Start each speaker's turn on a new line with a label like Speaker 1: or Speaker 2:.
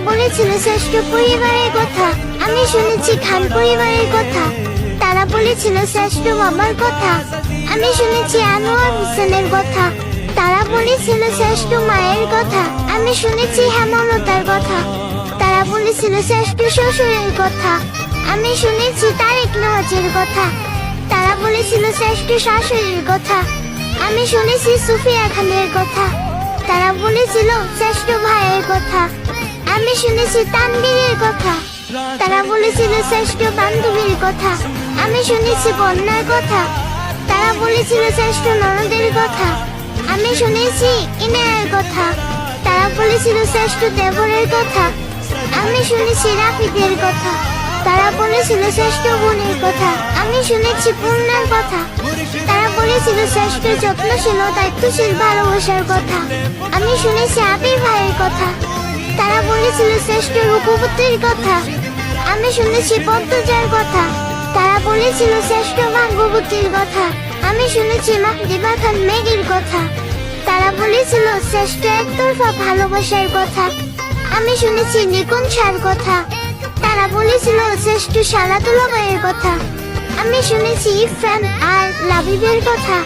Speaker 1: বলেছিল শ্রেষ্ঠ পরিবারের কথা। আমি শুনেছি খান পরিবারের কথা। তারা বলেছিল শ্রেষ্ঠ বাবার কথা। আমি শুনেছি আনোয়ার হোসেনের কথা। তারা বলেছিল শ্রেষ্ঠ মায়ের কথা। আমি শুনেছি হেমলতার কথা। তারা বলেছিল শ্রেষ্ঠ শ্বশুরের কথা। আমি শুনেছি তারেক নওয়াজের কথা। তারা বলেছিল শ্রেষ্ঠ শাশুড়ির কথা। আমি শুনেছি সুফিয়া খানের কথা। তারা বলেছিল শ্রেষ্ঠ ভাইয়ের কথা। আমি শুনেছি তানবীরের কথা। তারা বলেছিল শ্রেষ্ঠ বান্ধবীর কথা। আমি শুনেছি বন্যার কথা। তারা বলেছিল শ্রেষ্ঠ ননদের কথা। আমি শুনেছি ইনায়ের কথা। তারা বলেছিল শ্রেষ্ঠ দেবরের কথা। আমি শুনেছি রাফিদের কথা। তারা বলেছিল শ্রেষ্ঠ বোনের কথা। আমি শুনেছি পূর্ণার কথা। তারা বলেছিল শ্রেষ্ঠ যত্নশীল ও দায়িত্বশীল ভালোবাসার কথা। আমি শুনেছি আবির ভাইয়ের কথা। তারা বলেছিল শ্রেষ্ঠ রূপবতীর কথা। আমি শুনেছি পদ্মজার কথা। তারা বলেছিল শ্রেষ্ঠ ভাগ্যবতীর কথা। আমি শুনেছি মাহদিবা খান মেঘের কথা। তারা বলেছিল শ্রেষ্ঠ একতরফা ভালোবাসার কথা। আমি শুনেছি নিকুঞ্জার কথা। তারা বলেছিল শ্রেষ্ঠ সালাতুল্লাহের কথা। আমি শুনেছি ইরফান আর লাবিবের কথা।